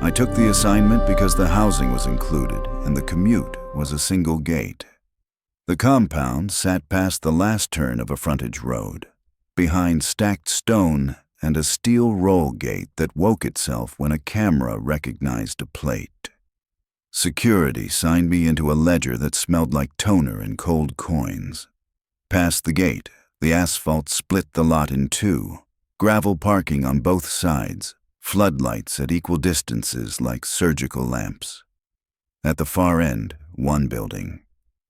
I took the assignment because the housing was included and the commute was a single gate. The compound sat past the last turn of a frontage road, behind stacked stone and a steel roll gate that woke itself when a camera recognized a plate. Security signed me into a ledger that smelled like toner and cold coins. Past the gate, the asphalt split the lot in two, gravel parking on both sides, floodlights at equal distances like surgical lamps. At the far end, one building.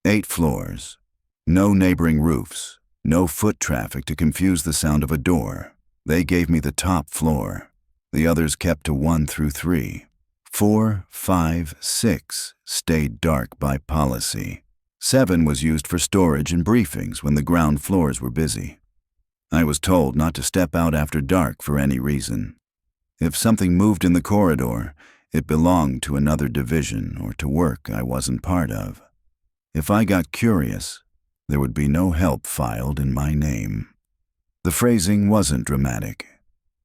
8 floors. No neighboring roofs. No foot traffic to confuse the sound of a door. They gave me the top floor. The others kept to 1 through 3. 4, 5, 6 stayed dark by policy. 7 was used for storage and briefings when the ground floors were busy. I was told not to step out after dark for any reason. If something moved in the corridor, it belonged to another division or to work I wasn't part of. If I got curious, there would be no help filed in my name. The phrasing wasn't dramatic.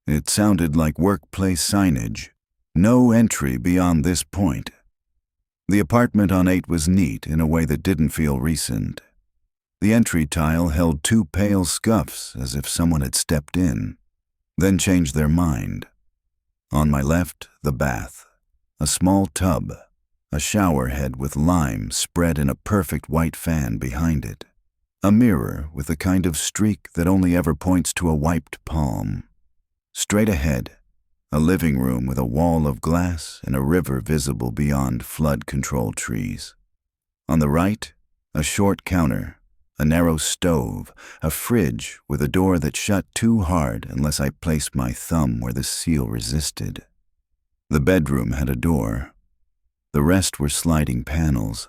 It sounded like workplace signage. No entry beyond this point. The apartment on 8 was neat in a way that didn't feel recent. The entry tile held 2 pale scuffs as if someone had stepped in, then changed their mind. On my left, the bath. A small tub, a shower head with lime spread in a perfect white fan behind it. A mirror with the kind of streak that only ever points to a wiped palm. Straight ahead, a living room with a wall of glass and a river visible beyond flood control trees. On the right, a short counter, a narrow stove, a fridge with a door that shut too hard unless I placed my thumb where the seal resisted. The bedroom had a door. The rest were sliding panels.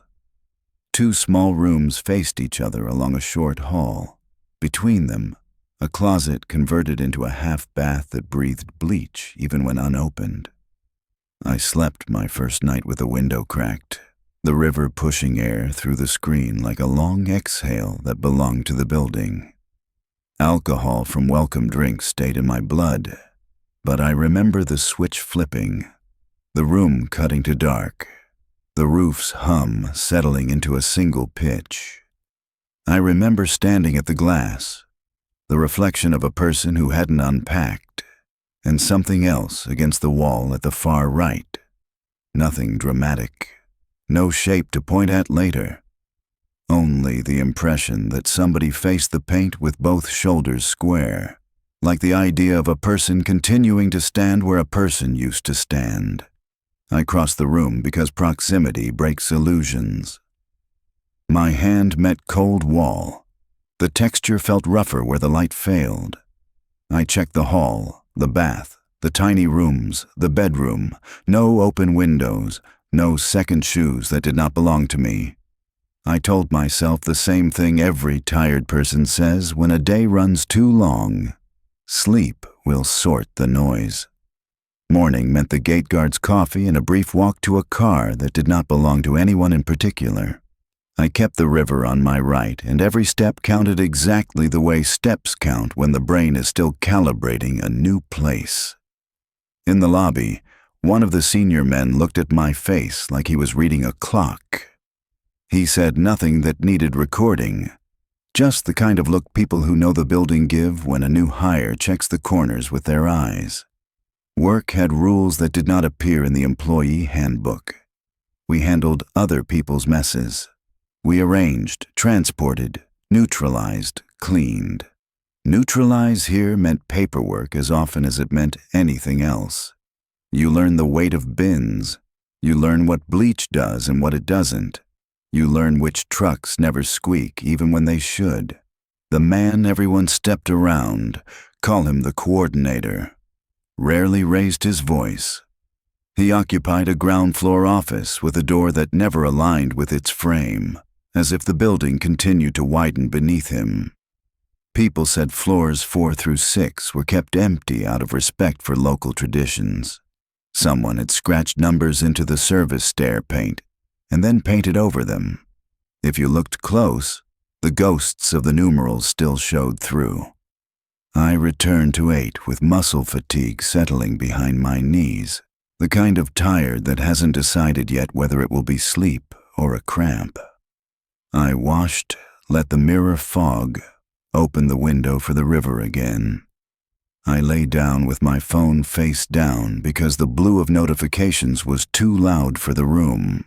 2 small rooms faced each other along a short hall. Between them, a closet converted into a half-bath that breathed bleach even when unopened. I slept my first night with the window cracked, the river pushing air through the screen like a long exhale that belonged to the building. Alcohol from welcome drinks stayed in my blood, but I remember the switch flipping, the room cutting to dark, the roof's hum settling into a single pitch. I remember standing at the glass, the reflection of a person who hadn't unpacked, and something else against the wall at the far right. Nothing dramatic, no shape to point at later. Only the impression that somebody faced the paint with both shoulders square, like the idea of a person continuing to stand where a person used to stand. I crossed the room because proximity breaks illusions. My hand met cold wall. The texture felt rougher where the light failed. I checked the hall, the bath, the tiny rooms, the bedroom. No open windows, no second shoes that did not belong to me. I told myself the same thing every tired person says when a day runs too long. Sleep will sort the noise. Morning meant the gate guard's coffee and a brief walk to a car that did not belong to anyone in particular. I kept the river on my right, and every step counted exactly the way steps count when the brain is still calibrating a new place. In the lobby, one of the senior men looked at my face like he was reading a clock. He said nothing that needed recording, just the kind of look people who know the building give when a new hire checks the corners with their eyes. Work had rules that did not appear in the employee handbook. We handled other people's messes. We arranged, transported, neutralized, cleaned. Neutralize here meant paperwork as often as it meant anything else. You learn the weight of bins. You learn what bleach does and what it doesn't. You learn which trucks never squeak even when they should. The man everyone stepped around, call him the coordinator, rarely raised his voice. He occupied a ground floor office with a door that never aligned with its frame, as if the building continued to widen beneath him. People said floors 4 through 6 were kept empty out of respect for local traditions. Someone had scratched numbers into the service stair paint and then painted over them. If you looked close, the ghosts of the numerals still showed through. I returned to 8 with muscle fatigue settling behind my knees, the kind of tired that hasn't decided yet whether it will be sleep or a cramp. I washed, let the mirror fog, opened the window for the river again. I lay down with my phone face down because the blue of notifications was too loud for the room.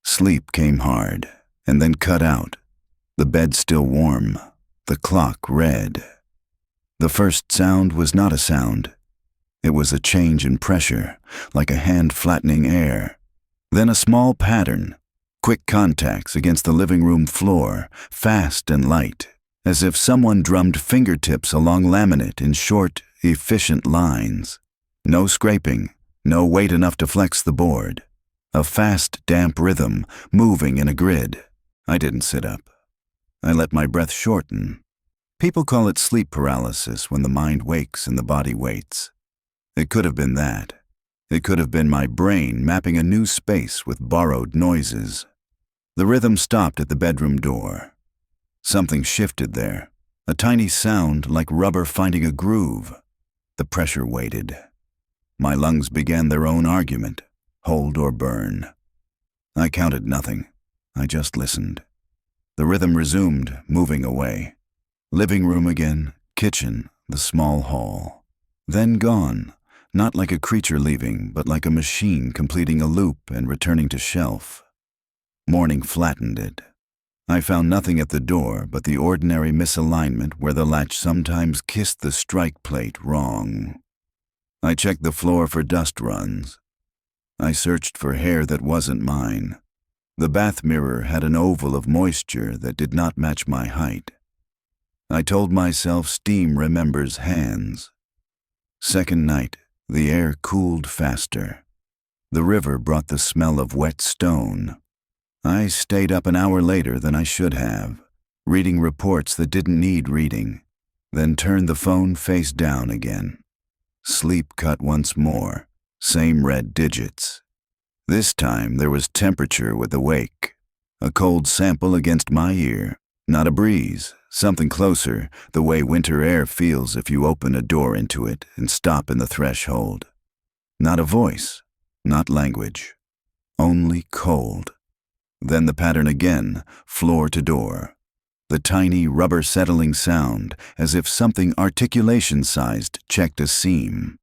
Sleep came hard, and then cut out. The bed still warm, the clock red. The first sound was not a sound. It was a change in pressure, like a hand flattening air. Then a small pattern, quick contacts against the living room floor, fast and light, as if someone drummed fingertips along laminate in short, efficient lines. No scraping, no weight enough to flex the board. A fast, damp rhythm, moving in a grid. I didn't sit up. I let my breath shorten. People call it sleep paralysis when the mind wakes and the body waits. It could have been that. It could have been my brain mapping a new space with borrowed noises. The rhythm stopped at the bedroom door. Something shifted there, a tiny sound like rubber finding a groove. The pressure waited. My lungs began their own argument, hold or burn. I counted nothing. I just listened. The rhythm resumed, moving away. Living room again, kitchen, the small hall. Then gone, not like a creature leaving, but like a machine completing a loop and returning to shelf. Morning flattened it. I found nothing at the door but the ordinary misalignment where the latch sometimes kissed the strike plate wrong. I checked the floor for dust runs. I searched for hair that wasn't mine. The bath mirror had an oval of moisture that did not match my height. I told myself steam remembers hands. Second night, the air cooled faster. The river brought the smell of wet stone. I stayed up an hour later than I should have, reading reports that didn't need reading, then turned the phone face down again. Sleep cut once more, same red digits. This time there was temperature with the wake. A cold sample against my ear, not a breeze, something closer, the way winter air feels if you open a door into it and stop in the threshold. Not a voice, not language, only cold. Then the pattern again, floor to door. The tiny rubber settling sound, as if something articulation-sized checked a seam.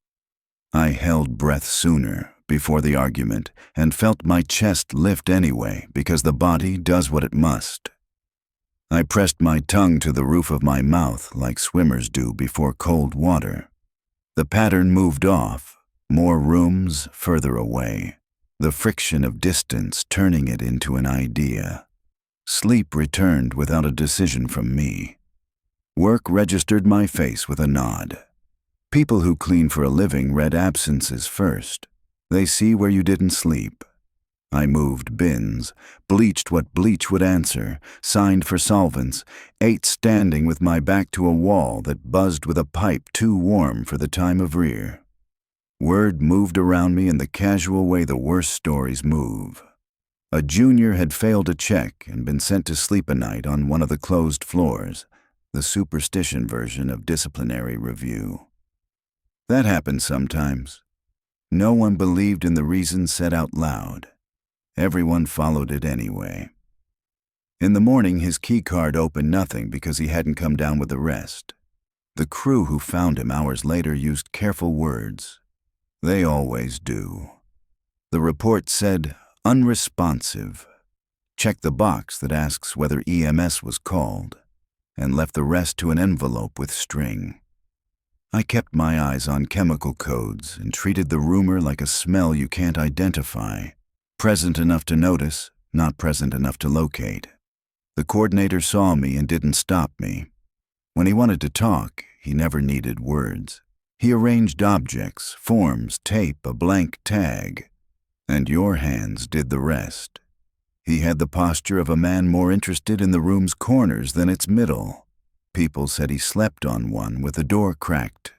I held breath sooner, before the argument, and felt my chest lift anyway, because the body does what it must. I pressed my tongue to the roof of my mouth like swimmers do before cold water. The pattern moved off, more rooms further away. The friction of distance turning it into an idea. Sleep returned without a decision from me. Work registered my face with a nod. People who clean for a living read absences first. They see where you didn't sleep. I moved bins, bleached what bleach would answer, signed for solvents, ate standing with my back to a wall that buzzed with a pipe too warm for the time of rear. Word moved around me in the casual way the worst stories move. A junior had failed a check and been sent to sleep a night on one of the closed floors, the superstition version of disciplinary review. That happened sometimes. No one believed in the reason said out loud. Everyone followed it anyway. In the morning, his key card opened nothing because he hadn't come down with the rest. The crew who found him hours later used careful words. They always do. The report said, unresponsive. Check the box that asks whether EMS was called, and left the rest to an envelope with string. I kept my eyes on chemical codes and treated the rumor like a smell you can't identify, present enough to notice, not present enough to locate. The coordinator saw me and didn't stop me. When he wanted to talk, he never needed words. He arranged objects, forms, tape, a blank tag, and your hands did the rest. He had the posture of a man more interested in the room's corners than its middle. People said he slept on one with the door cracked.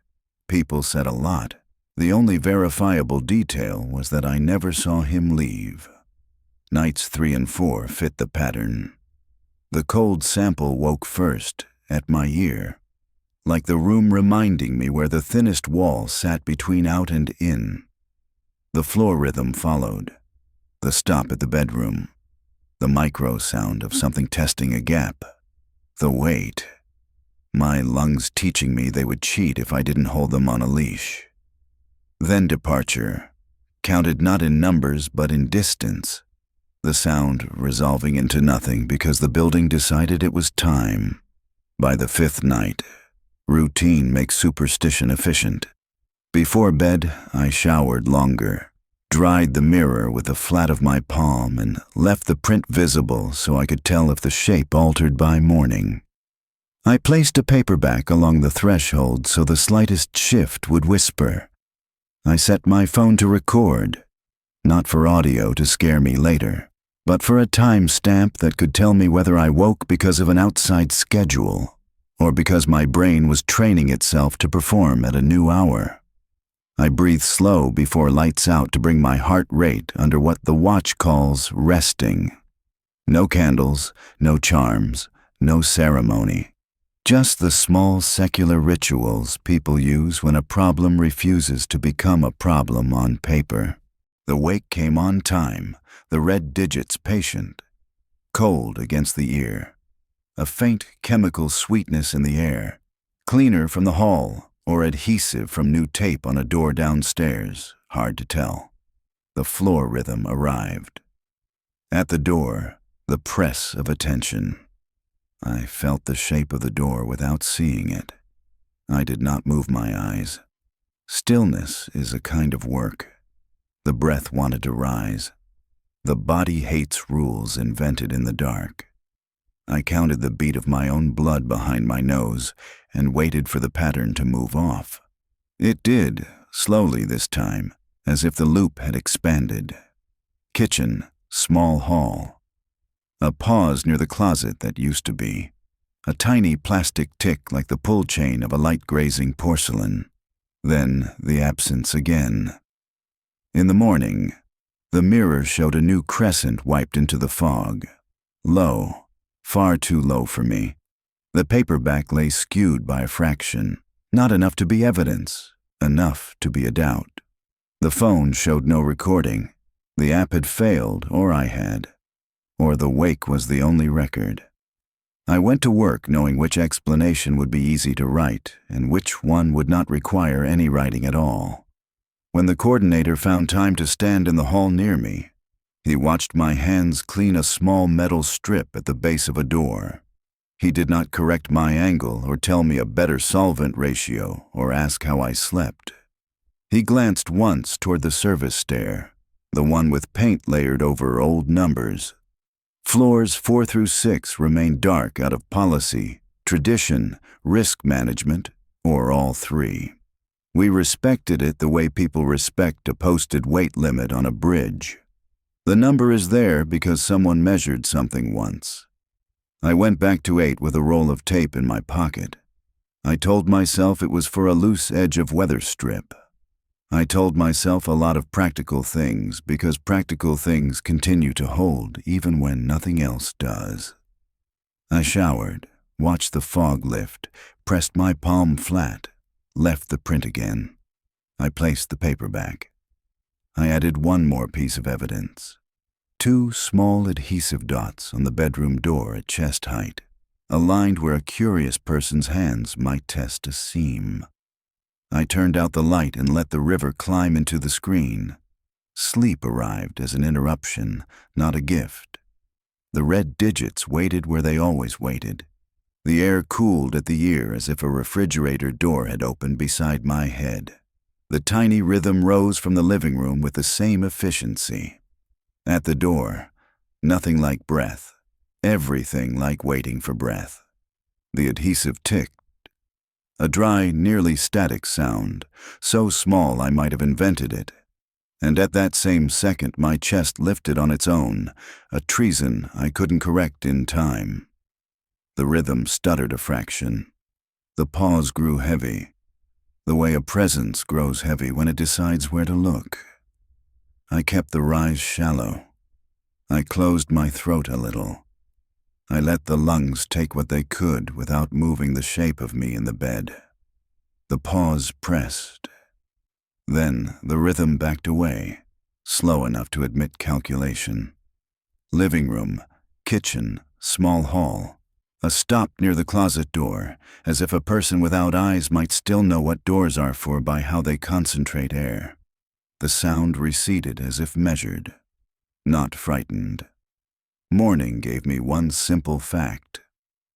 People said a lot. The only verifiable detail was that I never saw him leave. Nights 3 and 4 fit the pattern. The cold sample woke first, at my ear. like the room reminding me where the thinnest wall sat between out and in. The floor rhythm followed, the stop at the bedroom, the micro sound of something testing a gap, the wait, my lungs teaching me they would cheat if I didn't hold them on a leash. Then departure, counted not in numbers but in distance, the sound resolving into nothing because the building decided it was time. By the fifth night, routine makes superstition efficient. Before bed, I showered longer, dried the mirror with the flat of my palm, and left the print visible so I could tell if the shape altered by morning. I placed a paperback along the threshold so the slightest shift would whisper. I set my phone to record, not for audio to scare me later, but for a time stamp that could tell me whether I woke because of an outside schedule or because my brain was training itself to perform at a new hour. I breathe slow before lights out to bring my heart rate under what the watch calls resting. No candles, no charms, no ceremony. Just the small secular rituals people use when a problem refuses to become a problem on paper. The wake came on time, the red digits patient, cold against the ear, a faint chemical sweetness in the air, cleaner from the hall or adhesive from new tape on a door downstairs, hard to tell. The floor rhythm arrived. At the door, the press of attention. I felt the shape of the door without seeing it. I did not move my eyes. Stillness is a kind of work. The breath wanted to rise. The body hates rules invented in the dark. I counted the beat of my own blood behind my nose and waited for the pattern to move off. It did, slowly this time, as if the loop had expanded. Kitchen, small hall. A pause near the closet that used to be. A tiny plastic tick like the pull chain of a light grazing porcelain. Then the absence again. In the morning, the mirror showed a new crescent wiped into the fog. Low, far too low for me. The paperback lay skewed by a fraction. Not enough to be evidence, enough to be a doubt. The phone showed no recording. The app had failed, or I had. Or the wake was the only record. I went to work knowing which explanation would be easy to write and which one would not require any writing at all. When the coordinator found time to stand in the hall near me, he watched my hands clean a small metal strip at the base of a door. He did not correct my angle or tell me a better solvent ratio or ask how I slept. He glanced once toward the service stair, the one with paint layered over old numbers. Floors 4 through 6 remained dark out of policy, tradition, risk management, or all three. We respected it the way people respect a posted weight limit on a bridge. The number is there because someone measured something once. I went back to 8 with a roll of tape in my pocket. I told myself it was for a loose edge of weather strip. I told myself a lot of practical things because practical things continue to hold even when nothing else does. I showered, watched the fog lift, pressed my palm flat, left the print again. I placed the paperback. I added one more piece of evidence. 2 small adhesive dots on the bedroom door at chest height, aligned where a curious person's hands might test a seam. I turned out the light and let the river climb into the screen. Sleep arrived as an interruption, not a gift. The red digits waited where they always waited. The air cooled at the ear as if a refrigerator door had opened beside my head. The tiny rhythm rose from the living room with the same efficiency. At the door, nothing like breath, everything like waiting for breath. The adhesive ticked. A dry, nearly static sound, so small I might have invented it. And at that same second my chest lifted on its own, a treason I couldn't correct in time. The rhythm stuttered a fraction. The pause grew heavy, the way a presence grows heavy when it decides where to look. I kept the rise shallow. I closed my throat a little. I let the lungs take what they could without moving the shape of me in the bed. The pause pressed. Then the rhythm backed away, slow enough to admit calculation. Living room, kitchen, small hall. A stop near the closet door, as if a person without eyes might still know what doors are for by how they concentrate air. The sound receded as if measured, not frightened. Morning gave me one simple fact.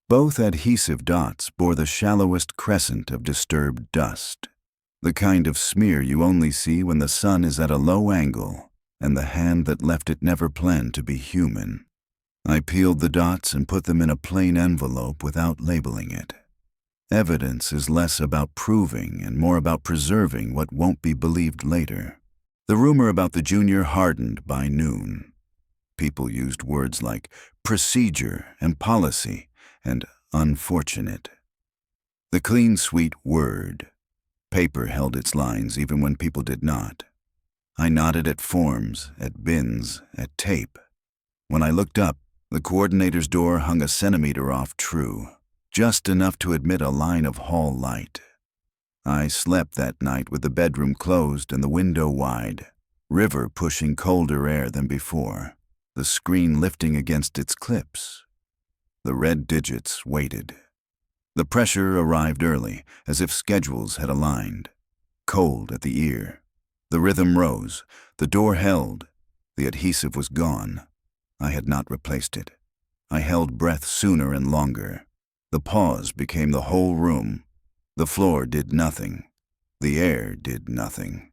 Both adhesive dots bore the shallowest crescent of disturbed dust, the kind of smear you only see when the sun is at a low angle and the hand that left it never planned to be human. I peeled the dots and put them in a plain envelope without labeling it. Evidence is less about proving and more about preserving what won't be believed later. The rumor about the junior hardened by noon. People used words like procedure and policy and unfortunate. The clean, sweet word. Paper held its lines even when people did not. I nodded at forms, at bins, at tape. When I looked up, the coordinator's door hung a centimeter off true, just enough to admit a line of hall light. I slept that night with the bedroom closed and the window wide, river pushing colder air than before, the screen lifting against its clips. The red digits waited. The pressure arrived early, as if schedules had aligned. Cold at the ear. The rhythm rose. The door held. The adhesive was gone. I had not replaced it. I held breath sooner and longer. The pause became the whole room. The floor did nothing. The air did nothing.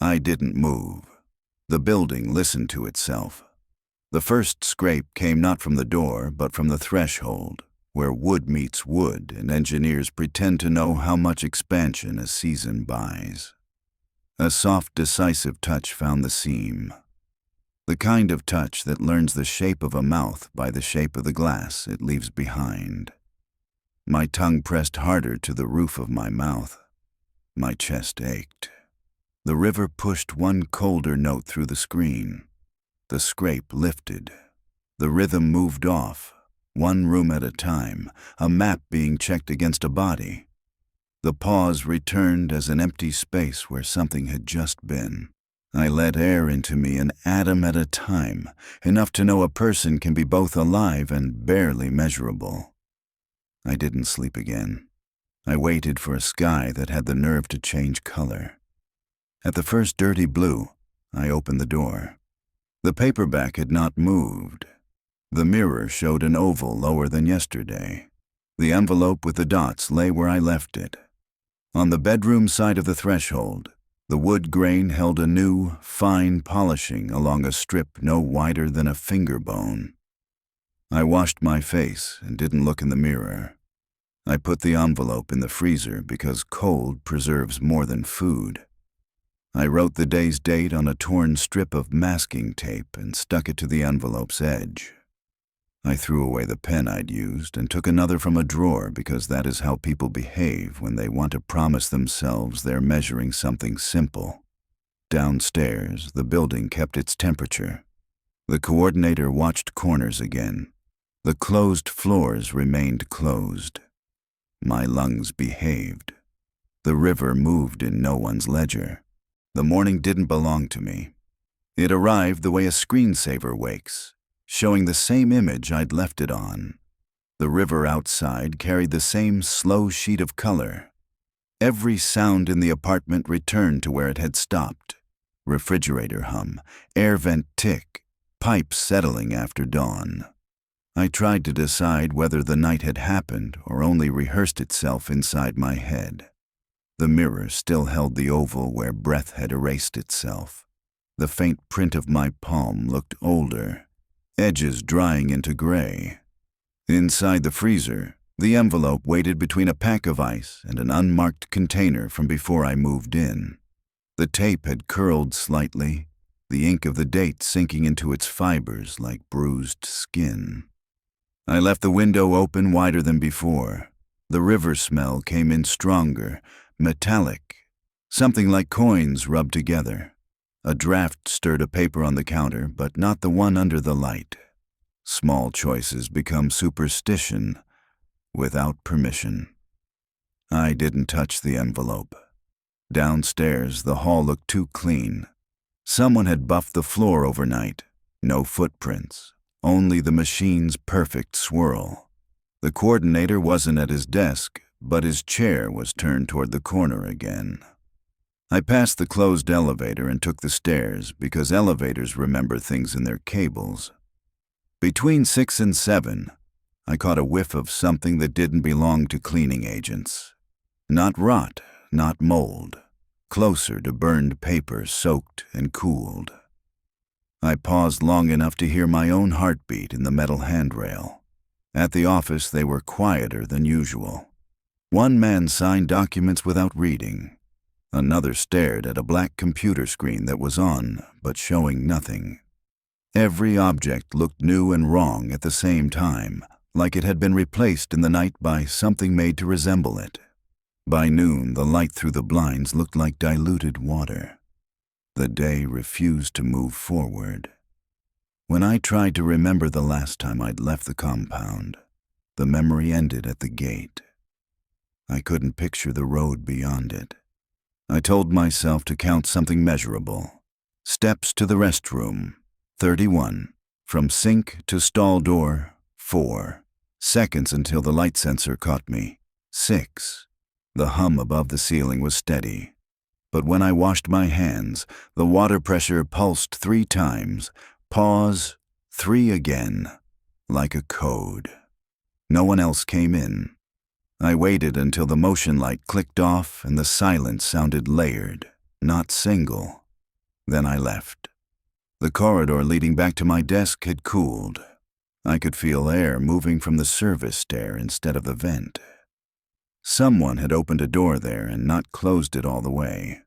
I didn't move. The building listened to itself. The first scrape came not from the door, but from the threshold, where wood meets wood and engineers pretend to know how much expansion a season buys. A soft, decisive touch found the seam. The kind of touch that learns the shape of a mouth by the shape of the glass it leaves behind. My tongue pressed harder to the roof of my mouth. My chest ached. The river pushed one colder note through the screen. The scrape lifted. The rhythm moved off, one room at a time, a map being checked against a body. The pause returned as an empty space where something had just been. I let air into me an atom at a time, enough to know a person can be both alive and barely measurable. I didn't sleep again. I waited for a sky that had the nerve to change color. At the first dirty blue, I opened the door. The paperback had not moved. The mirror showed an oval lower than yesterday. The envelope with the dots lay where I left it. On the bedroom side of the threshold, the wood grain held a new, fine polishing along a strip no wider than a finger bone. I washed my face and didn't look in the mirror. I put the envelope in the freezer because cold preserves more than food. I wrote the day's date on a torn strip of masking tape and stuck it to the envelope's edge. I threw away the pen I'd used and took another from a drawer because that is how people behave when they want to promise themselves they're measuring something simple. Downstairs, the building kept its temperature. The coordinator watched corners again. The closed floors remained closed. My lungs behaved. The river moved in no one's ledger. The morning didn't belong to me. It arrived the way a screensaver wakes, showing the same image I'd left it on. The river outside carried the same slow sheet of color. Every sound in the apartment returned to where it had stopped. Refrigerator hum, air vent tick, pipes settling after dawn. I tried to decide whether the night had happened or only rehearsed itself inside my head. The mirror still held the oval where breath had erased itself. The faint print of my palm looked older, edges drying into gray. Inside the freezer, the envelope waited between a pack of ice and an unmarked container from before I moved in. The tape had curled slightly, the ink of the date sinking into its fibers like bruised skin. I left the window open wider than before. The river smell came in stronger, metallic, something like coins rubbed together. A draft stirred a paper on the counter, but not the one under the light. Small choices become superstition without permission. I didn't touch the envelope. Downstairs, the hall looked too clean. Someone had buffed the floor overnight. No footprints, only the machine's perfect swirl. The coordinator wasn't at his desk, but his chair was turned toward the corner again. I passed the closed elevator and took the stairs because elevators remember things in their cables. Between 6 and 7, I caught a whiff of something that didn't belong to cleaning agents. Not rot, not mold. Closer to burned paper soaked and cooled. I paused long enough to hear my own heartbeat in the metal handrail. At the office, they were quieter than usual. One man signed documents without reading. Another stared at a black computer screen that was on, but showing nothing. Every object looked new and wrong at the same time, like it had been replaced in the night by something made to resemble it. By noon, the light through the blinds looked like diluted water. The day refused to move forward. When I tried to remember the last time I'd left the compound, the memory ended at the gate. I couldn't picture the road beyond it. I told myself to count something measurable. Steps to the restroom, 31. From sink to stall door, 4. Seconds until the light sensor caught me, 6. The hum above the ceiling was steady. But when I washed my hands, the water pressure pulsed 3 times. Pause, 3 again, like a code. No one else came in. I waited until the motion light clicked off and the silence sounded layered, not single. Then I left. The corridor leading back to my desk had cooled. I could feel air moving from the service stair instead of the vent. Someone had opened a door there and not closed it all the way.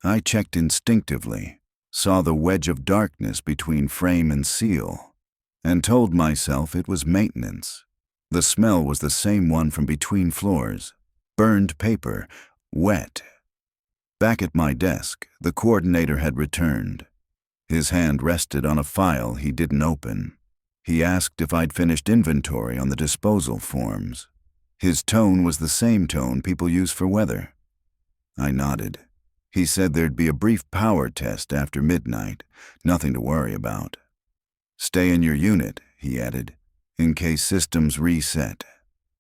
I checked instinctively, saw the wedge of darkness between frame and seal, and told myself it was maintenance. The smell was the same one from between floors. Burned paper, wet. Back at my desk, the coordinator had returned. His hand rested on a file he didn't open. He asked if I'd finished inventory on the disposal forms. His tone was the same tone people use for weather. I nodded. He said there'd be a brief power test after midnight, nothing to worry about. Stay in your unit, he added, in case systems reset.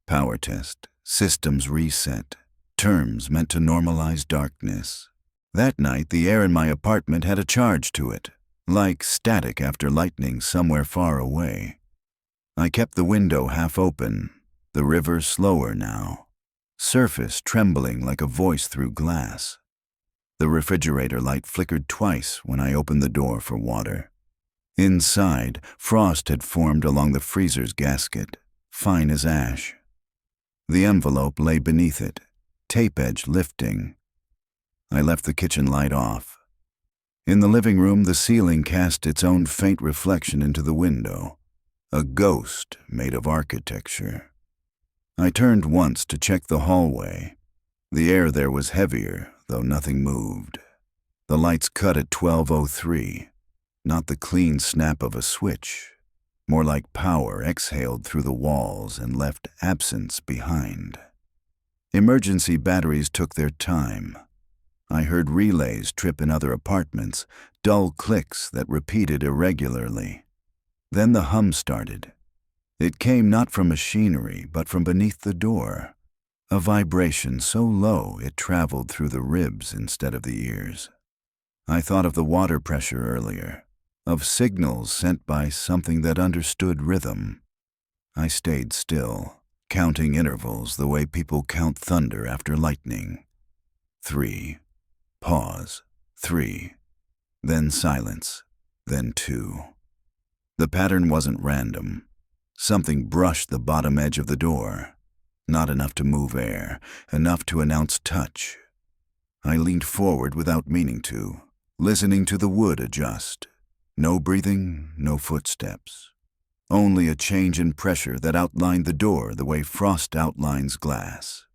Power test, systems reset, terms meant to normalize darkness. That night, the air in my apartment had a charge to it, like static after lightning somewhere far away. I kept the window half open, the river slower now, surface trembling like a voice through glass. The refrigerator light flickered twice when I opened the door for water. Inside, frost had formed along the freezer's gasket, fine as ash. The envelope lay beneath it, tape edge lifting. I left the kitchen light off. In the living room, the ceiling cast its own faint reflection into the window, a ghost made of architecture. I turned once to check the hallway. The air there was heavier, though nothing moved. The lights cut at 12:03, not the clean snap of a switch, more like power exhaled through the walls and left absence behind. Emergency batteries took their time. I heard relays trip in other apartments, dull clicks that repeated irregularly. Then the hum started. It came not from machinery, but from beneath the door, a vibration so low it traveled through the ribs instead of the ears. I thought of the water pressure earlier, of signals sent by something that understood rhythm. I stayed still, counting intervals the way people count thunder after lightning. 3. Pause. 3. Then silence. Then 2. The pattern wasn't random. Something brushed the bottom edge of the door. Not enough to move air, enough to announce touch. I leaned forward without meaning to, listening to the wood adjust. No breathing, no footsteps. Only a change in pressure that outlined the door the way frost outlines glass.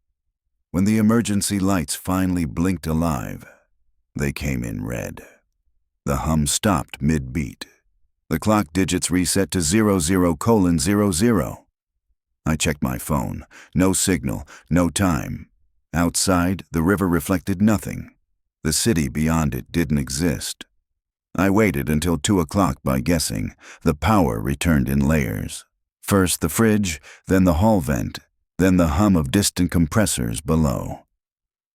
When the emergency lights finally blinked alive, they came in red. The hum stopped mid-beat. The clock digits reset to 00:00. I checked my phone. No signal, no time. Outside, the river reflected nothing. The city beyond it didn't exist. I waited until 2 o'clock by guessing. The power returned in layers. First the fridge, then the hall vent, then the hum of distant compressors below.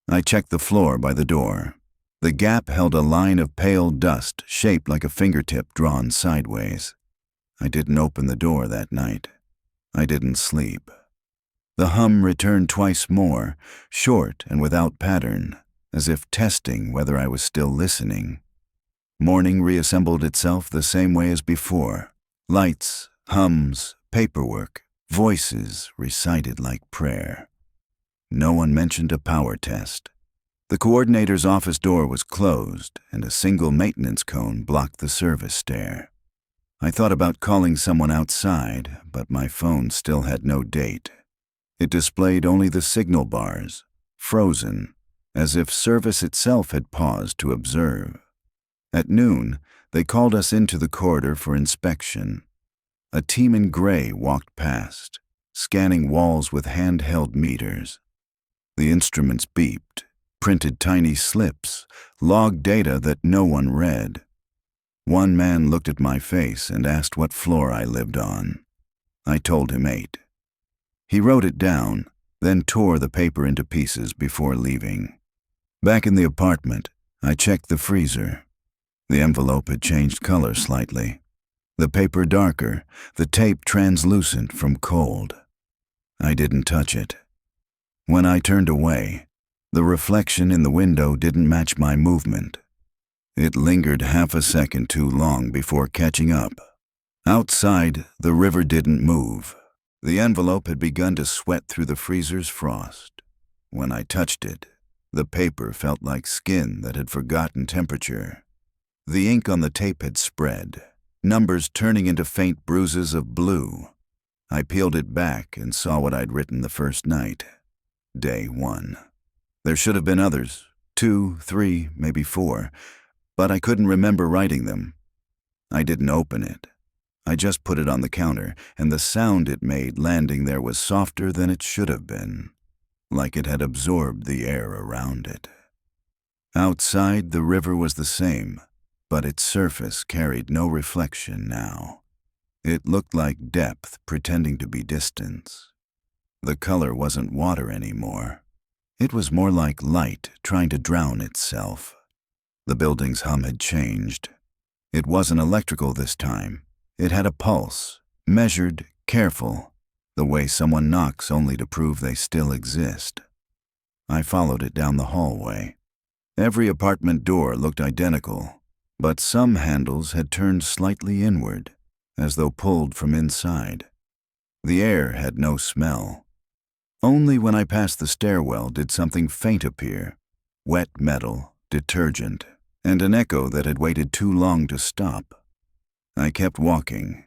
I checked the floor by the door. The gap held a line of pale dust shaped like a fingertip drawn sideways. I didn't open the door that night. I didn't sleep. The hum returned twice more, short and without pattern, as if testing whether I was still listening. Morning reassembled itself the same way as before. Lights, hums, paperwork, voices recited like prayer. No one mentioned a power test. The coordinator's office door was closed, and a single maintenance cone blocked the service stair. I thought about calling someone outside, but my phone still had no date. It displayed only the signal bars, frozen, as if service itself had paused to observe. At noon, they called us into the corridor for inspection. A team in gray walked past, scanning walls with handheld meters. The instruments beeped, printed tiny slips, logged data that no one read. One man looked at my face and asked what floor I lived on. I told him 8. He wrote it down, then tore the paper into pieces before leaving. Back in the apartment, I checked the freezer. The envelope had changed color slightly. The paper darker, the tape translucent from cold. I didn't touch it. When I turned away, the reflection in the window didn't match my movement. It lingered half a second too long before catching up. Outside, the river didn't move. The envelope had begun to sweat through the freezer's frost. When I touched it, the paper felt like skin that had forgotten temperature. The ink on the tape had spread, numbers turning into faint bruises of blue. I peeled it back and saw what I'd written the first night. Day 1. There should have been others, 2, 3, maybe 4, but I couldn't remember writing them. I didn't open it. I just put it on the counter, and the sound it made landing there was softer than it should have been, like it had absorbed the air around it. Outside, the river was the same, but its surface carried no reflection now. It looked like depth pretending to be distance. The color wasn't water anymore. It was more like light trying to drown itself. The building's hum had changed. It wasn't electrical this time. It had a pulse, measured, careful, the way someone knocks only to prove they still exist. I followed it down the hallway. Every apartment door looked identical, but some handles had turned slightly inward, as though pulled from inside. The air had no smell. Only when I passed the stairwell did something faint appear, wet metal, detergent, and an echo that had waited too long to stop. I kept walking.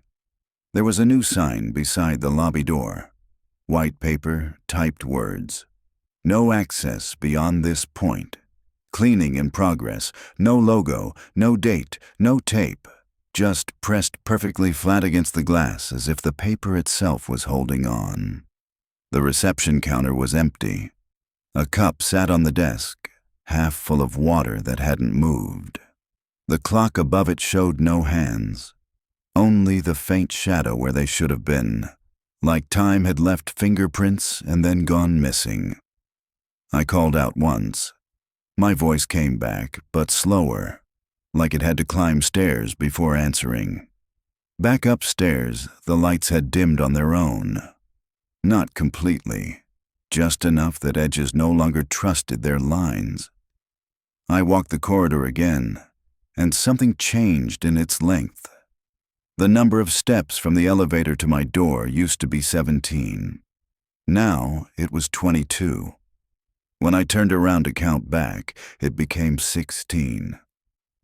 There was a new sign beside the lobby door. White paper, typed words. No access beyond this point. Cleaning in progress. No logo, no date, no tape. Just pressed perfectly flat against the glass as if the paper itself was holding on. The reception counter was empty. A cup sat on the desk, half full of water that hadn't moved. The clock above it showed no hands, only the faint shadow where they should have been, like time had left fingerprints and then gone missing. I called out once. My voice came back, but slower, like it had to climb stairs before answering. Back upstairs, the lights had dimmed on their own. Not completely, just enough that edges no longer trusted their lines. I walked the corridor again, and something changed in its length. The number of steps from the elevator to my door used to be 17. Now it was 22. When I turned around to count back, it became 16.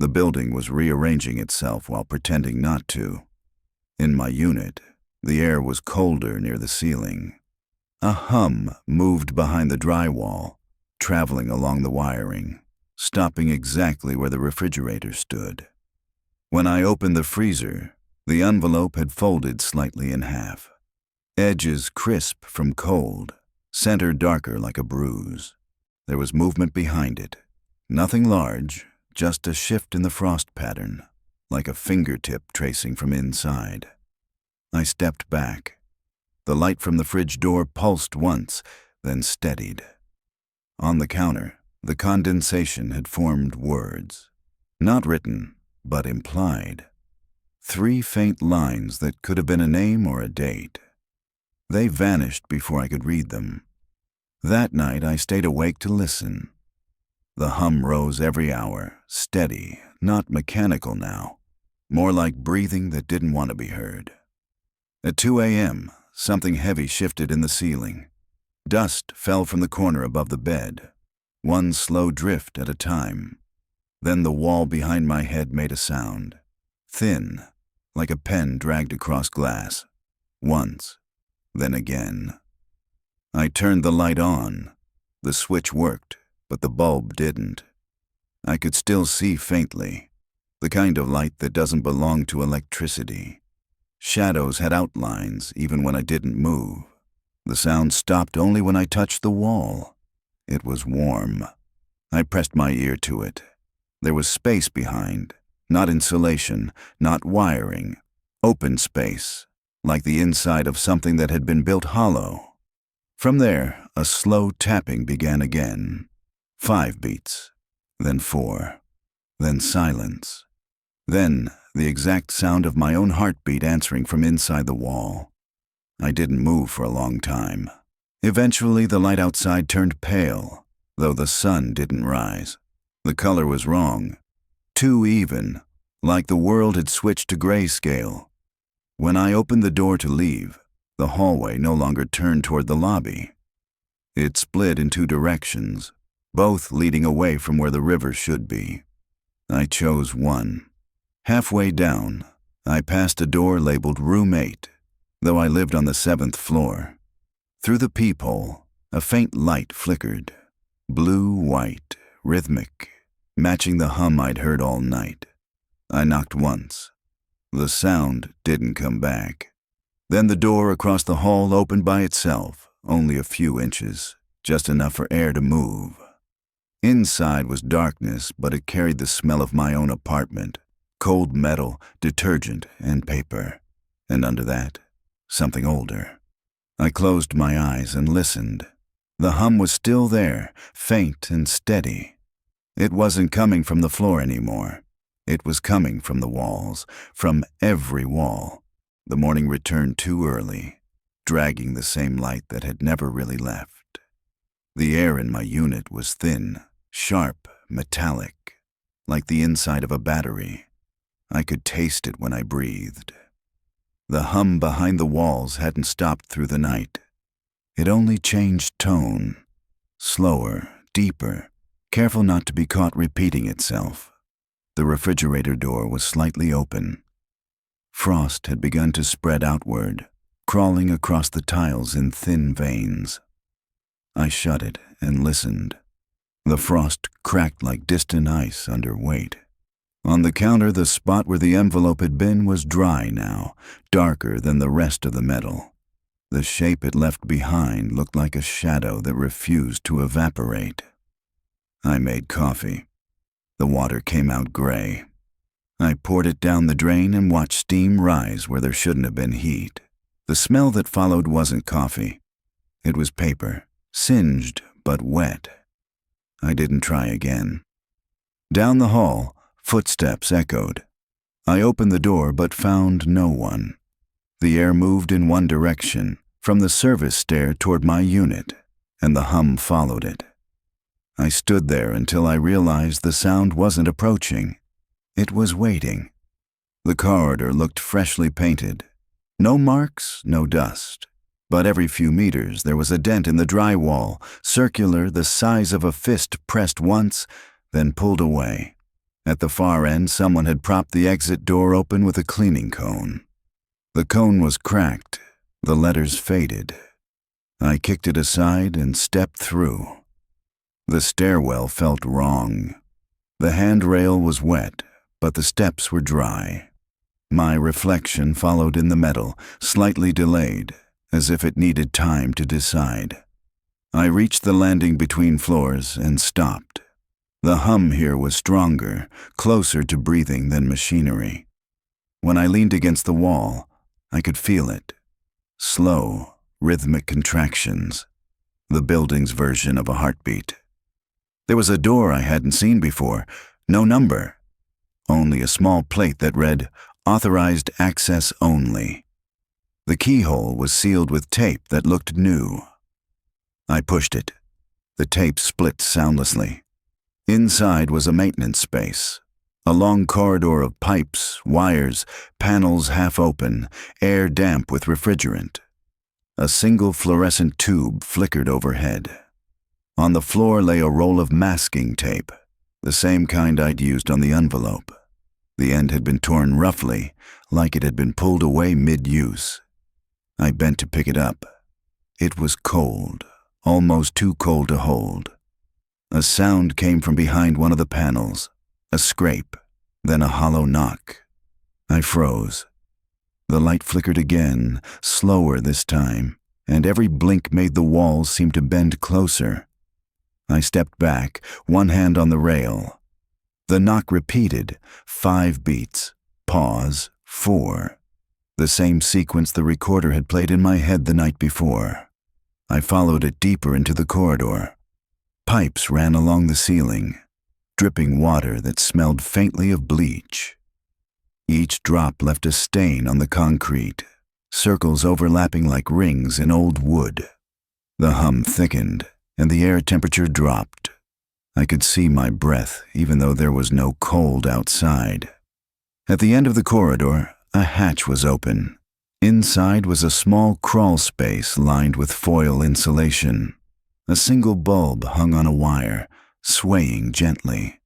The building was rearranging itself while pretending not to. In my unit, the air was colder near the ceiling. A hum moved behind the drywall, traveling along the wiring, stopping exactly where the refrigerator stood. When I opened the freezer, The envelope had folded slightly in half. Edges crisp from cold, center darker like a bruise. There was movement behind it. Nothing large, just a shift in the frost pattern, like a fingertip tracing from inside. I stepped back. The light from the fridge door pulsed once, then steadied. On the counter, the condensation had formed words. Not written, but implied. 3 faint lines that could have been a name or a date. They vanished before I could read them. That night I stayed awake to listen. The hum rose every hour, steady, not mechanical now, more like breathing that didn't want to be heard. At 2 a.m., something heavy shifted in the ceiling. Dust fell from the corner above the bed, one slow drift at a time. Then the wall behind my head made a sound, thin, like a pen dragged across glass. Once, then again. I turned the light on. The switch worked, but the bulb didn't. I could still see faintly, the kind of light that doesn't belong to electricity. Shadows had outlines even when I didn't move. The sound stopped only when I touched the wall. It was warm. I pressed my ear to it. There was space behind, not insulation, not wiring, open space, like the inside of something that had been built hollow. From there, a slow tapping began again. 5 beats, then 4, then silence. Then the exact sound of my own heartbeat answering from inside the wall. I didn't move for a long time. Eventually, the light outside turned pale, though the sun didn't rise. The color was wrong, too even, like the world had switched to grayscale. When I opened the door to leave, the hallway no longer turned toward the lobby. It split in 2 directions, both leading away from where the river should be. I chose one. Halfway down, I passed a door labeled Room 8, though I lived on the 7th floor. Through the peephole, a faint light flickered, blue-white, rhythmic, matching the hum I'd heard all night. I knocked once. The sound didn't come back. Then the door across the hall opened by itself, only a few inches, just enough for air to move. Inside was darkness, but it carried the smell of my own apartment, cold metal, detergent, and paper. And under that, something older. I closed my eyes and listened. The hum was still there, faint and steady. It wasn't coming from the floor anymore. It was coming from the walls, from every wall. The morning returned too early, dragging the same light that had never really left. The air in my unit was thin, sharp, metallic, like the inside of a battery. I could taste it when I breathed. The hum behind the walls hadn't stopped through the night. It only changed tone, slower, deeper, careful not to be caught repeating itself. The refrigerator door was slightly open. Frost had begun to spread outward, crawling across the tiles in thin veins. I shut it and listened. The frost cracked like distant ice under weight. On the counter, the spot where the envelope had been was dry now, darker than the rest of the metal. The shape it left behind looked like a shadow that refused to evaporate. I made coffee. The water came out gray. I poured it down the drain and watched steam rise where there shouldn't have been heat. The smell that followed wasn't coffee. It was paper, singed but wet. I didn't try again. Down the hall, footsteps echoed. I opened the door but found no one. The air moved in one direction, from the service stair toward my unit, and the hum followed it. I stood there until I realized the sound wasn't approaching. It was waiting. The corridor looked freshly painted. No marks, no dust. But every few meters there was a dent in the drywall, circular, the size of a fist pressed once, then pulled away. At the far end, someone had propped the exit door open with a cleaning cone. The cone was cracked, the letters faded. I kicked it aside and stepped through. The stairwell felt wrong. The handrail was wet, but the steps were dry. My reflection followed in the metal, slightly delayed, as if it needed time to decide. I reached the landing between floors and stopped. The hum here was stronger, closer to breathing than machinery. When I leaned against the wall, I could feel it. Slow, rhythmic contractions. The building's version of a heartbeat. There was a door I hadn't seen before, no number. Only a small plate that read, "Authorized access only." The keyhole was sealed with tape that looked new. I pushed it. The tape split soundlessly. Inside was a maintenance space. A long corridor of pipes, wires, panels half open, air damp with refrigerant. A single fluorescent tube flickered overhead. On the floor lay a roll of masking tape, the same kind I'd used on the envelope. The end had been torn roughly, like it had been pulled away mid-use. I bent to pick it up. It was cold, almost too cold to hold. A sound came from behind one of the panels, a scrape, then a hollow knock. I froze. The light flickered again, slower this time, and every blink made the walls seem to bend closer. I stepped back, one hand on the rail. The knock repeated, 5 beats, pause, 4. The same sequence the recorder had played in my head the night before. I followed it deeper into the corridor. Pipes ran along the ceiling, dripping water that smelled faintly of bleach. Each drop left a stain on the concrete, circles overlapping like rings in old wood. The hum thickened, and the air temperature dropped. I could see my breath, even though there was no cold outside. At the end of the corridor, a hatch was open. Inside was a small crawl space lined with foil insulation. A single bulb hung on a wire, swaying gently.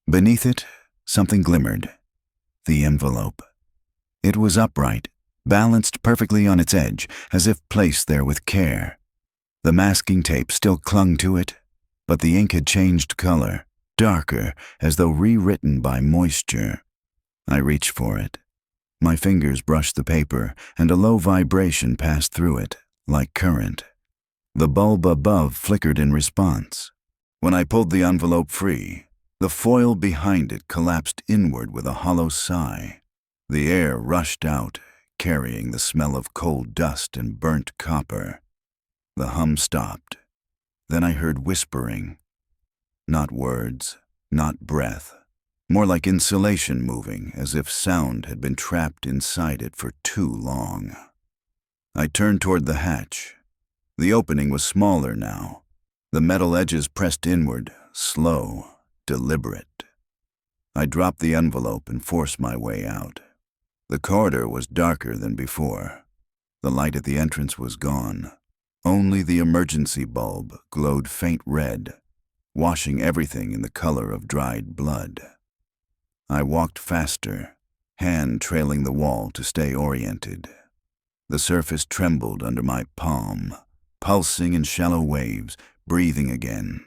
Beneath it, something glimmered. The envelope. It was upright, balanced perfectly on its edge, as if placed there with care. The masking tape still clung to it, but the ink had changed color, darker, as though rewritten by moisture. I reached for it. My fingers brushed the paper, and a low vibration passed through it, like current. The bulb above flickered in response. When I pulled the envelope free, the foil behind it collapsed inward with a hollow sigh. The air rushed out, carrying the smell of coal dust and burnt copper. The hum stopped. Then I heard whispering. Not words, not breath. More like insulation moving, as if sound had been trapped inside it for too long. I turned toward the hatch. The opening was smaller now. The metal edges pressed inward, slow, deliberate. I dropped the envelope and forced my way out. The corridor was darker than before. The light at the entrance was gone. Only the emergency bulb glowed faint red, washing everything in the color of dried blood. I walked faster, hand trailing the wall to stay oriented. The surface trembled under my palm, pulsing in shallow waves, breathing again.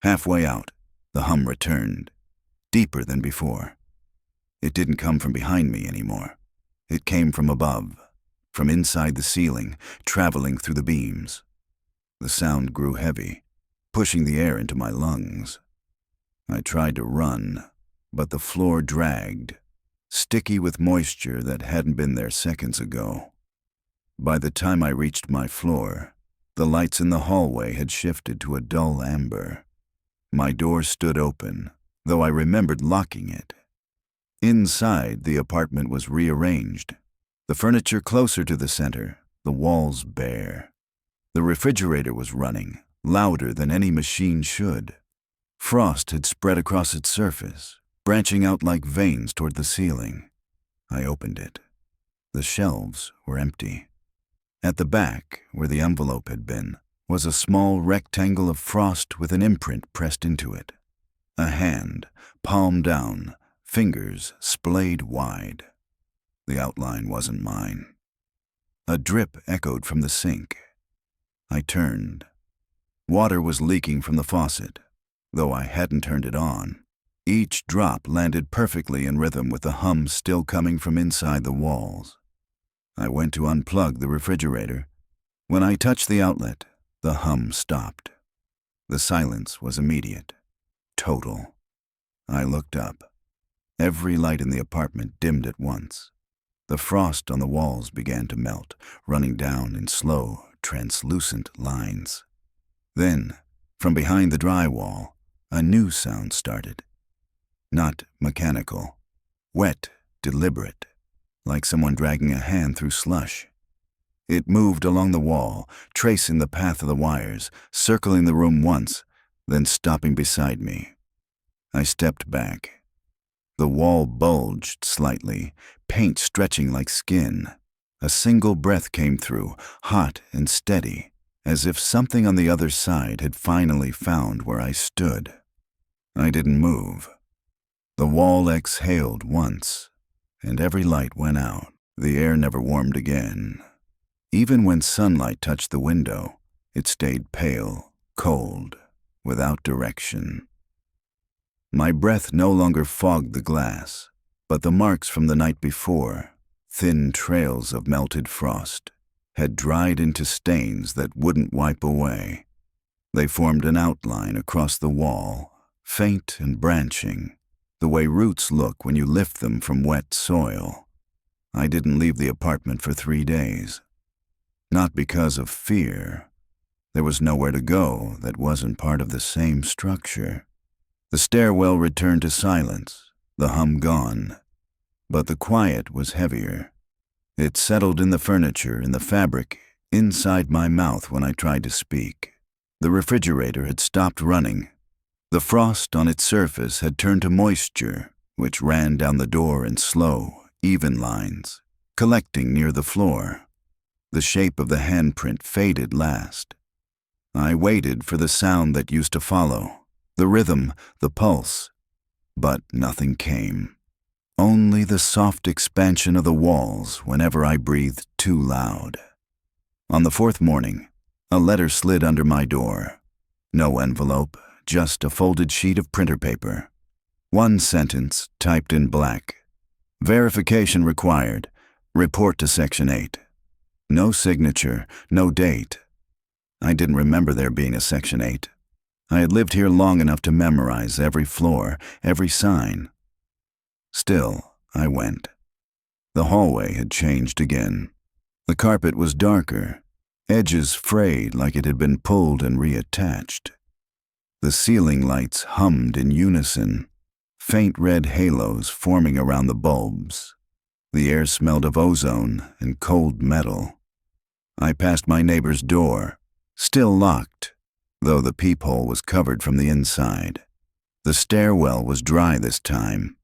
Halfway out, the hum returned, deeper than before. It didn't come from behind me anymore. It came from above, from inside the ceiling, traveling through the beams. The sound grew heavy, pushing the air into my lungs. I tried to run, but the floor dragged, sticky with moisture that hadn't been there seconds ago. By the time I reached my floor, the lights in the hallway had shifted to a dull amber. My door stood open, though I remembered locking it. Inside, the apartment was rearranged. The furniture closer to the center, the walls bare. The refrigerator was running, louder than any machine should. Frost had spread across its surface, branching out like veins toward the ceiling. I opened it. The shelves were empty. At the back, where the envelope had been, was a small rectangle of frost with an imprint pressed into it. A hand, palm down, fingers splayed wide. The outline wasn't mine. A drip echoed from the sink. I turned. Water was leaking from the faucet, though I hadn't turned it on. Each drop landed perfectly in rhythm with the hum still coming from inside the walls. I went to unplug the refrigerator. When I touched the outlet, the hum stopped. The silence was immediate, total. I looked up. Every light in the apartment dimmed at once. The frost on the walls began to melt, running down in slow, translucent lines. Then, from behind the drywall, a new sound started. Not mechanical. Wet, deliberate, like someone dragging a hand through slush. It moved along the wall, tracing the path of the wires, circling the room once, then stopping beside me. I stepped back. The wall bulged slightly, paint stretching like skin. A single breath came through, hot and steady, as if something on the other side had finally found where I stood. I didn't move. The wall exhaled once, and every light went out. The air never warmed again. Even when sunlight touched the window, it stayed pale, cold, without direction. My breath no longer fogged the glass, but the marks from the night before, thin trails of melted frost, had dried into stains that wouldn't wipe away. They formed an outline across the wall, faint and branching, the way roots look when you lift them from wet soil. I didn't leave the apartment for 3 days. Not because of fear. There was nowhere to go that wasn't part of the same structure. The stairwell returned to silence, the hum gone. But the quiet was heavier. It settled in the furniture, in the fabric, inside my mouth when I tried to speak. The refrigerator had stopped running. The frost on its surface had turned to moisture, which ran down the door in slow, even lines, collecting near the floor. The shape of the handprint faded last. I waited for the sound that used to follow, the rhythm, the pulse, but nothing came. Only the soft expansion of the walls whenever I breathed too loud. On the 4th morning, a letter slid under my door. No envelope, just a folded sheet of printer paper. One sentence typed in black. Verification required. Report to Section 8. No signature, no date. I didn't remember there being a Section 8. I had lived here long enough to memorize every floor, every sign. Still, I went. The hallway had changed again. The carpet was darker, edges frayed like it had been pulled and reattached. The ceiling lights hummed in unison, faint red halos forming around the bulbs. The air smelled of ozone and cold metal. I passed my neighbor's door, still locked, though the peephole was covered from the inside. The stairwell was dry this time.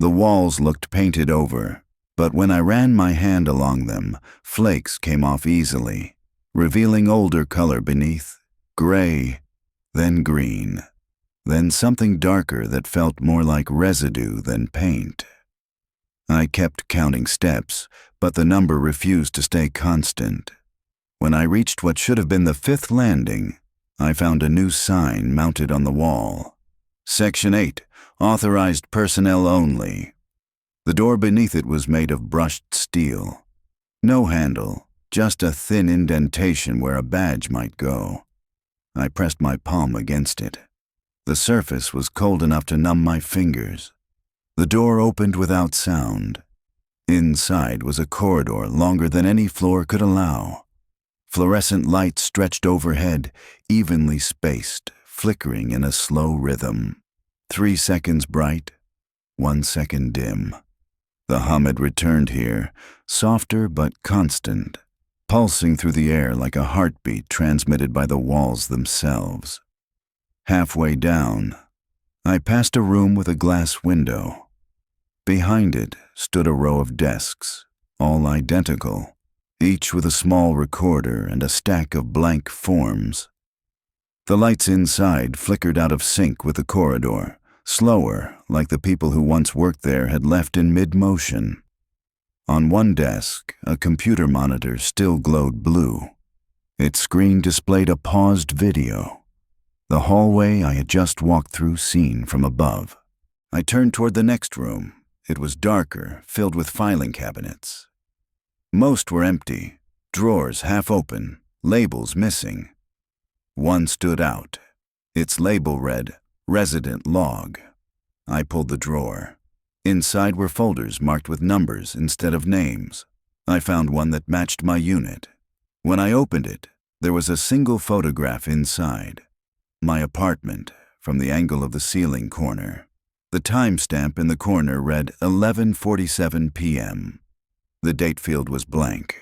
The walls looked painted over, but when I ran my hand along them, flakes came off easily, revealing older color beneath, gray, then green, then something darker that felt more like residue than paint. I kept counting steps, but the number refused to stay constant. When I reached what should have been the 5th landing, I found a new sign mounted on the wall. Section 8, authorized personnel only. The door beneath it was made of brushed steel. No handle, just a thin indentation where a badge might go. I pressed my palm against it. The surface was cold enough to numb my fingers. The door opened without sound. Inside was a corridor longer than any floor could allow. Fluorescent lights stretched overhead, evenly spaced, flickering in a slow rhythm. 3 seconds bright, 1 second dim. The hum had returned here, softer but constant, pulsing through the air like a heartbeat transmitted by the walls themselves. Halfway down, I passed a room with a glass window. Behind it stood a row of desks, all identical, each with a small recorder and a stack of blank forms. The lights inside flickered out of sync with the corridor, slower, like the people who once worked there had left in mid-motion. On one desk, a computer monitor still glowed blue. Its screen displayed a paused video. The hallway I had just walked through seen from above. I turned toward the next room. It was darker, filled with filing cabinets. Most were empty, drawers half open, labels missing. One stood out. Its label read, "Resident Log." I pulled the drawer. Inside were folders marked with numbers instead of names. I found one that matched my unit. When I opened it, there was a single photograph inside. My apartment, from the angle of the ceiling corner. The timestamp in the corner read 11:47 p.m. The date field was blank.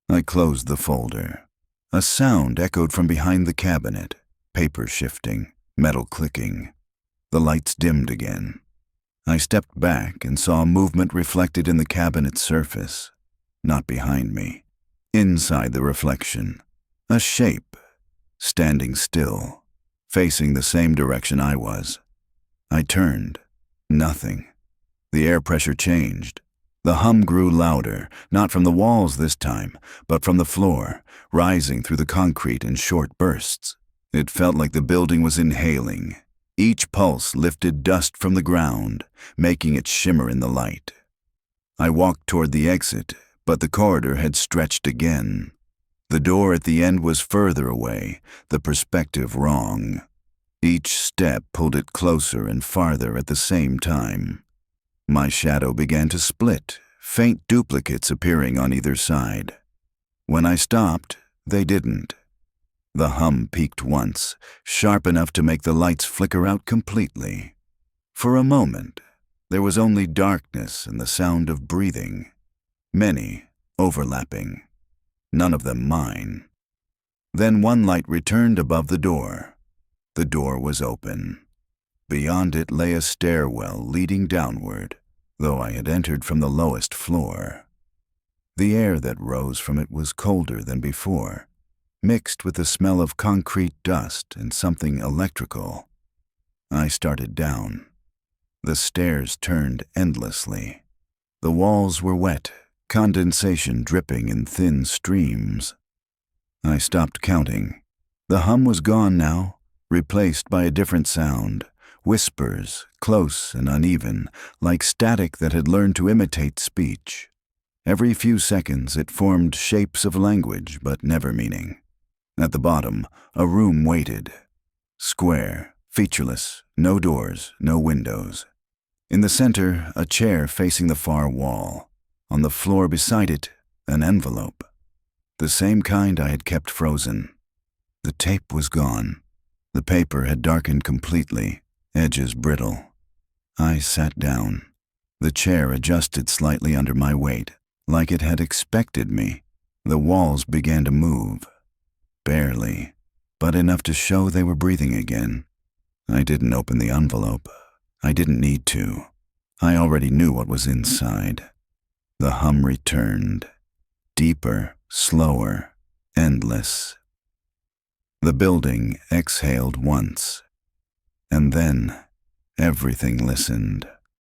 I closed the folder. A sound echoed from behind the cabinet, paper shifting, metal clicking. The lights dimmed again. I stepped back and saw movement reflected in the cabinet's surface. Not behind me. Inside the reflection. A shape, standing still, facing the same direction I was. I turned. Nothing. The air pressure changed. The hum grew louder, not from the walls this time, but from the floor, rising through the concrete in short bursts. It felt like the building was inhaling. Each pulse lifted dust from the ground, making it shimmer in the light. I walked toward the exit, but the corridor had stretched again. The door at the end was further away, the perspective wrong. Each step pulled it closer and farther at the same time. My shadow began to split, faint duplicates appearing on either side. When I stopped, they didn't. The hum peaked once, sharp enough to make the lights flicker out completely. For a moment, there was only darkness and the sound of breathing. Many, overlapping. None of them mine. Then one light returned above the door. The door was open. Beyond it lay a stairwell leading downward, though I had entered from the lowest floor. The air that rose from it was colder than before, mixed with the smell of concrete dust and something electrical. I started down. The stairs turned endlessly. The walls were wet, condensation dripping in thin streams. I stopped counting. The hum was gone now, replaced by a different sound, whispers, close and uneven, like static that had learned to imitate speech. Every few seconds it formed shapes of language, but never meaning. At the bottom, a room waited. Square, featureless, no doors, no windows. In the center, a chair facing the far wall. On the floor beside it, an envelope. The same kind I had kept frozen. The tape was gone. The paper had darkened completely, edges brittle. I sat down. The chair adjusted slightly under my weight, like it had expected me. The walls began to move. Barely, but enough to show they were breathing again. I didn't open the envelope. I didn't need to. I already knew what was inside. The hum returned. Deeper, slower, endless. The building exhaled once, and then everything listened.